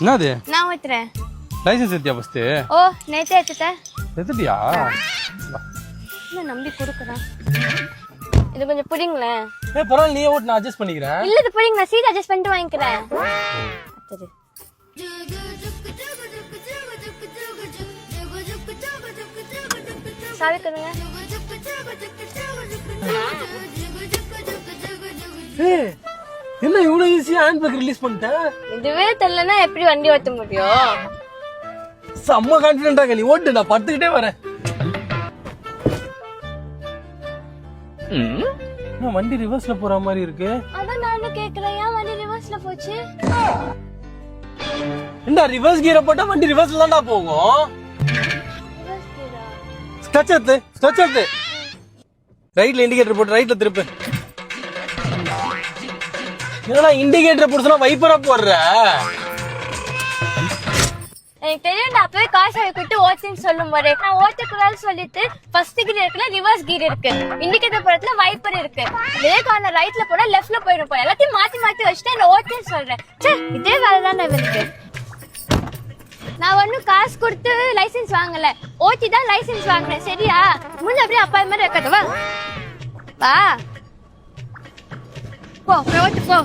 என்னது? நான் ஊத்துறேன். Licence எடுத்தியா first? ஓ நேத்தே எடுத்துட்டேன். எடுத்துட்டியா? என்ன நம்பி குடுக்குறான். இது கொஞ்சம் புடிங்களேன். பரவாயில்ல, நீ ஓட்டு, நான் அட்ஜஸ்ட் பண்ணிக்கிறேன். இல்ல இது புடிங்க, நான் சீட் அட்ஜஸ்ட் பண்ணிட்டு வாங்கிக்கிறேன். சரி. சாவி கொடுங்க. என்ன இவ்வளவு ஈஸியா ஹேண்ட் பேக் ரிலீஸ் பண்ணிட்டேன்? இதுவே தெரியலனா எப்படி வண்டி ஓட்ட முடியும்? செம்ம கான்ஃபிடென்ட்டா நீ ஓட்டு, நான் படுத்துக்கிட்டே வரேன். நான் வண்டி ரிவர்ஸ்ல போற மாதிரி இருக்கு. அதான் நானும் கேக்குறேன், ஏன் வண்டி ரிவர்ஸ்ல போச்சு? என்ன ரிவர்ஸ் கியர் போட்டா வண்டி ரிவர்ஸ்ல தான்டா போகும். ஸ்டச் எடுத்து ரைட்ல இண்டிகேட்டர் போட்டு ரைட்ல திருப்பு. என்னடா இண்டிகேட்டர் போடுறா வைப்பரா போடுற? எனக்கு தெரியும், அப்பவே காசு வைக்கிட்டு ஓட்டுன்னு சொல்லும் போதே நான் ஓட்டக்கூடாது சொல்லிட்டு ஃபர்ஸ்ட் கியர் இருக்குல்ல, ரிவர்ஸ் கியர் இருக்கு, இண்டிகேட்டர் போறதுல வைப்பர் இருக்கு, இதே கார்னர் ரைட்ல போனா லெஃப்ட்ல போயிடும். போய் எல்லாத்தையும் மாத்தி வச்சுட்டு என்ன ஓட்டுன்னு சொல்றேன். சே, இதே வேலை தான் இருக்கு. நான் ஒன்னும் காசு கொடுத்து லைசென்ஸ் வாங்கல, ஓட்டி தான் லைசென்ஸ் வாங்கினேன். சரியா? முடிஞ்ச அப்படியே அப்பா மாதிரி வைக்காத. வா வா போ, ஓட்டு போ.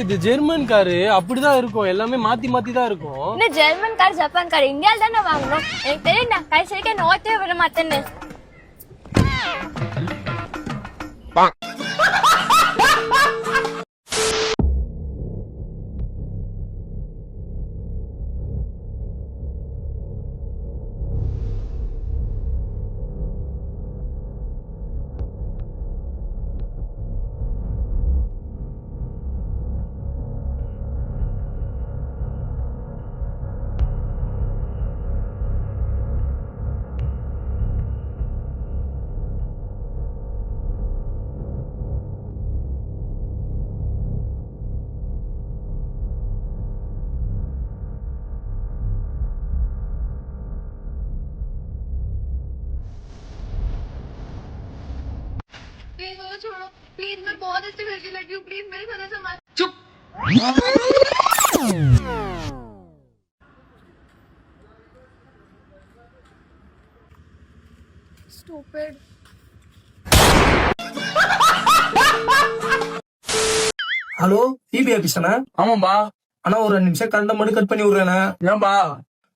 இது ஜெர்மன் காரு, அப்படிதான் இருக்கும், எல்லாமே மாத்தி தான் இருக்கும். என்ன ஜெர்மன் கார் ஜப்பான் கார் இந்தியால தானே வாங்கணும். எனக்கு தெரியும், நான் கடைசி வரைக்கும் என்ன ஓட்டவே விட மாட்டேன்னு. प्लीज मैं बहुत अच्छी लड़की लगी हूँ, प्लीज मेरे साथ ऐसा मत। चुप। Stupid. ஹலோ, டிபி ஆபீஸ்ண்ணா? ஆமாம்பா. ஆனா ஒரு 2 நிமிஷம் கரண்ட் மட்டும் கட் பண்ணி விடுறேண்ணா. ஏன்பா?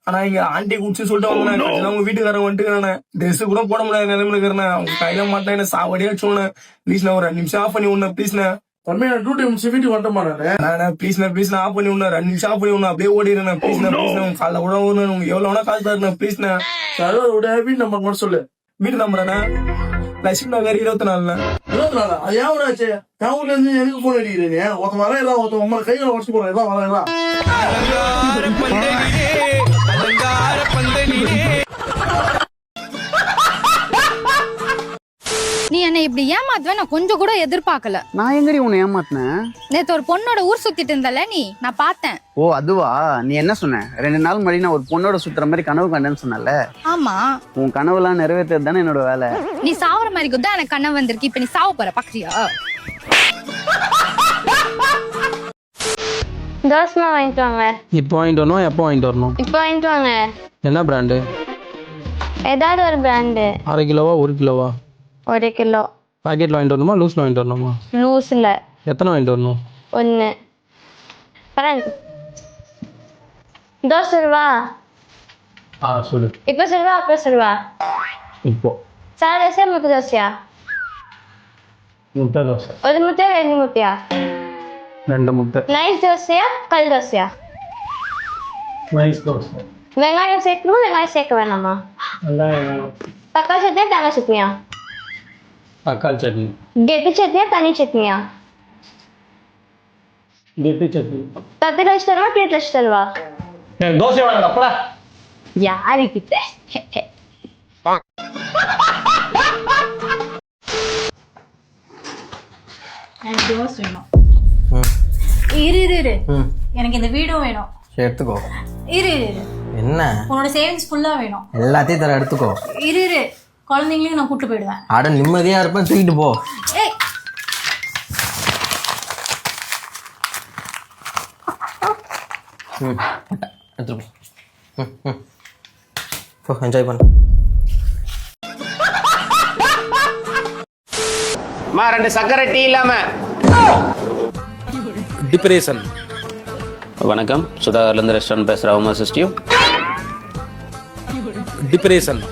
ஆனா இங்க ஆண்டி குடிச்சு சொல்லிட்டு வாங்கினேன், உங்க வீட்டுக்காரன் வந்துட்டுக்கானே, ட்ரெஸ் கூட போட முடியாத நிலைமையில இருக்கிறேன். அவங்க கையில மாட்டேன், என்ன சாவடியா வச்சோன்னு. ப்ளீஸ்ண்ணா ஒரு 2 நிமிஷம் ஆஃப் பண்ணி விடணும் ப்ளீஸ்ண்ணா. தம்பி நான் டியூட்டி முடிச்சு வீட்டுக்கு வந்துட்டு மாட்டேன். ப்ளீஸ்ண்ணா ஆஃப் பண்ணி விடணும், 2 நிமிஷம் ஆஃப் பண்ணி விடணும், அப்படியே ஓடிடுறேன். ப்ளீஸ்ண்ணா உங்க காலைல கூட ஓடணும், உங்க எவ்வளவு வேணா காசு தரணும் ப்ளீஸ்ண்ணா. வீட்டு நம்பர் மட்டும் சொல்லு. வீட்டு நம்பராண்ணா லட்சுமி நகர் 24. 24? அது ஏன் ஆச்சு? என் ஊர்ல இருந்து எனக்கு போன் அடிக்கிறீங்க. ஒருத்தன் வரலாம், ஒருத்தன் உங்களை கைகளை உடச்சு போறேன். எல்லாம் வரலாம். நீ என்ன இப்படி ஏமாத்துவேன் நான் கொஞ்சம் கூட எதிர்பார்க்கல. நான் எங்கடி உன்னை ஏமாத்தினேன்? நேத்து ஒரு பொண்ணோட ஊர் சுத்திட்டு இருந்தல நீ, நான் பார்த்தேன். ஓ அதுவா? நீ என்ன சொன்ன? 2 நாள் முன்னாடி நான் ஒரு பொண்ணோட சுத்துற மாதிரி கனவு கண்டேன்னு சொன்னல. ஆமா, உன் கனவுலாம் நிறைவேற்றது தானே என்னோட வேலை. நீ சாவற மாதிரி கூட எனக்கு கனவு வந்திருக்கு. இப்ப நீ சாவ போற, பாக்குறியா? தோசை வாங்கிட்டு வாங்க. இப்போ வாங்கிட்டு வரணும்? எப்போ வாங்கிட்டு வரணும்? இப்போ வாங்கிட்டு வாங்க. என்ன பிராண்டு? ஏதாவது ஒரு பிராண்டு. 1/2 கிலோவா 1 கிலோவா? 1 கிலோ. பாக்கெட்ல வாங்கிட்டு வரணுமா லூஸ்ல வாங்கிட்டு வரணுமா? லூஸ்ல. எத்தனை வாங்கிட்டு வரணும்? 1. தோசை ரூபா. சொல்லு. இப்போ சொல்லுவா அப்போ சொல்லுவா? இப்போ. சார் தோசையா முட்டை தோசையா? முட்டை தோசை. 1 முட்டை 2 முட்டையா? 2 முட்டை. நைஸ் தோசையா கல் தோசையா? நைஸ் தோசை. வெங்காயம் சேர்க்கணும், வெங்காயம் சேர்க்க வேணாமா? தக்காளி சட்னியா தேங்காய் சட்னியா? தக்காளி சட்னி. கெட்டி சட்னியா தனி சட்னியா? கெட்டி சட்னி. தட்டில் வச்சு தருவா பிளேட்ல வச்சு தருவா? தோசை வேணாம் அப்படா. யாருக்கிட்ட? எனக்கு டிவோர்ஸ் வேணும். இரு எனக்கு இந்த வீடும் வேணும். எடுத்துக்கோ. இரு என்ன? உன்னோட சேவிங்ஸ் ஃபுல்லா வேணும். எல்லாத்தையும் தர, எடுத்துக்கோ. இரு குழந்தைங்களையும் நான் கூட்டு போயிடுவேன். அட நிம்மதியா இருப்பேன், தூக்கிட்டு போ. ஏய் ம் போட்டேன் எடுத்துட்டு போ. போ என்ஜாய் பண்ணு. மா 2 சக்கரை டீ இல்லாம. டிப்ரெஷன். வணக்கம், சுதாகர்லேருந்து ரெஸ்டாரண்ட் பேசுகிறேன். Home assistive. Depression.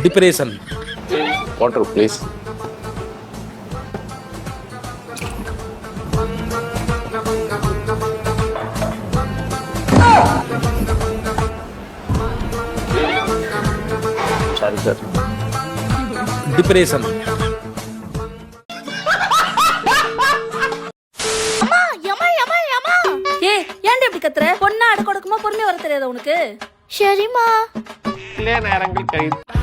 Depression. Water please. Sorry sir. Depression. ஏய் ஏன்டி இப்படி கத்துற? பொண்ணா அடக்க கொடுக்குமா பொறுமையா வர தெரியாத உனக்கு? சரிம்மா. நேரங்கள் கழித்து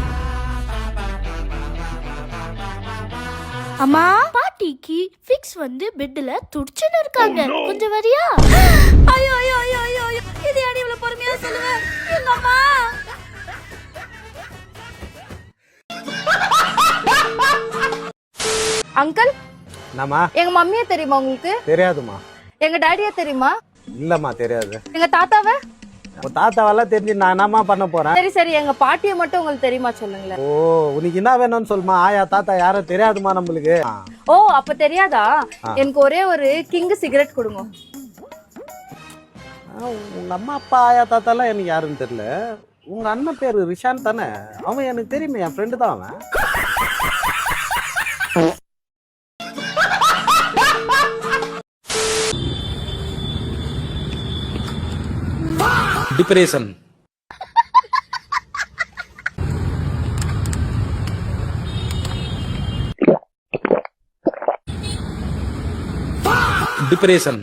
அம்மா, பாட்டிக்கு ஃபிக்ஸ் வந்து பெட்ல துடிச்சுன்னு இருக்காங்க. கொஞ்சம் வரியா? ஐயோ ஐயோ ஐயோ ஐயோ ஐயோ, இது ஏன்டி இவ்வளவு பொறுமையா சொல்லுவேன்? எங்க அம்மா. அங்கிள், என்னம்மா? எங்க மம்மியா தெரியுமா உங்களுக்கு? தெரியாதுமா. எங்க டாடியா தெரியுமா? இல்லம்மா தெரியாது. எங்க தாத்தாவை? உன் தாத்தாவெல்லாம் தெரிஞ்சு நான் என்னம்மா பண்ண போறேன்? சரி சரி, எங்க பாட்டியை மட்டும் உங்களுக்கு தெரியுமா சொல்லுங்களேன். ஓ, உனக்கு என்ன வேணும்னு சொல்லுமா. ஆயா தாத்தா யாரும் தெரியாதுமா நம்மளுக்கு. ஓ, அப்ப தெரியாதா? எனக்கு ஒரே ஒரு கிங் சிகரெட் கொடுங்க. உங்க அம்மா அப்பா ஆயா தாத்தாலாம் எனக்கு யாருன்னு தெரியல. உங்க அண்ணன் பேரு ரிஷான் தானே? அவன் எனக்கு தெரியுமே, என் ஃப்ரெண்டு தான் அவன். டிப்ரெஷன். டிப்ரெஷன்.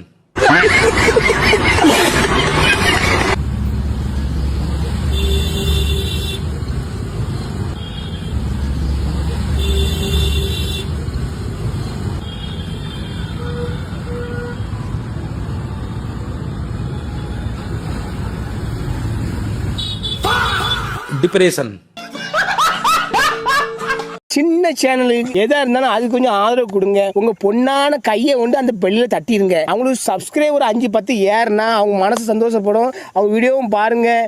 டிப்ரெஷன். சின்ன சேனலுக்கு எதா இருந்தாலும் அது கொஞ்சம் ஆதரவு கொடுங்க. உங்க பொண்ணான கையை கொண்டு அந்த பெல்லில தட்டிடுங்க. அவங்களுக்கு சப்ஸ்கிரைபர் 5-10 ஏறுனா அவங்க மனசு சந்தோஷப்படும். அவங்க வீடியோவும் பாருங்க.